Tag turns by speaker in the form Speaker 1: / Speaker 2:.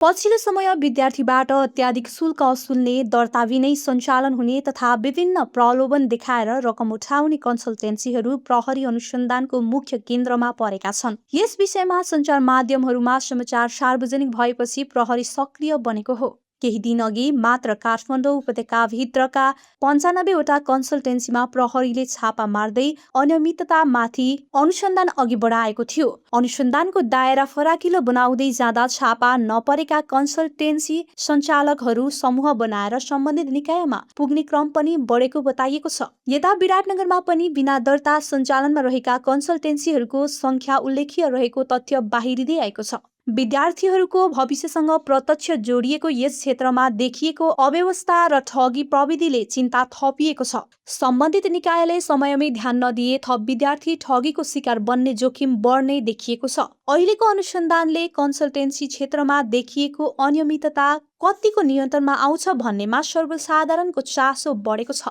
Speaker 1: पछिल्लो समय विद्यार्थीबाट अत्याधिक शुल्क असुल्ने, दर्ता बिनै सञ्चालन हुने तथा विभिन्न प्रलोभन देखाएर रकम उठाउने कन्सल्टेन्सीहरू प्रहरी अनुसन्धानको मुख्य केन्द्रमा परेका छन्। यस विषयमा सञ्चार माध्यमहरूमा समाचार सार्वजनिक भएपछि प्रहरी सक्रिय बनेको हो। केही दिनअघि मात्र काठमाडौँ उपत्यकाभित्रका 95वटा कन्सल्टेन्सीमा प्रहरीले छापा मार्दै अनियमिततामाथि अनुसन्धान अघि बढाएको थियो। अनुसन्धानको दायरा फराकिलो बनाउँदै जाँदा छापा नपरेका कन्सल्टेन्सी सञ्चालकहरू समूह बनाएर सम्बन्धित निकायमा पुग्ने क्रम पनि बढेको बताइएको छ। यता विराटनगरमा पनि बिना दर्ता सञ्चालनमा रहेका कन्सल्टेन्सीहरूको संख्या उल्लेख्य रहेको तथ्य बाहिरिँदै आएको छ। विद्यार्थीहरूको भविष्यसँग प्रत्यक्ष जोडिएको यस क्षेत्रमा देखिएको अव्यवस्था र ठगी प्रविधिले चिन्ता थपिएको छ। सम्बन्धित निकायले समयमै ध्यान नदिए थप विद्यार्थी ठगीको शिकार बन्ने जोखिम बढ्ने देखिएको छ। अहिलेको अनुसन्धानले कन्सल्टेन्सी क्षेत्रमा देखिएको अनियमितता कतिको नियन्त्रणमा आउँछ भन्नेमा सर्वसाधारणको चासो बढेको छ।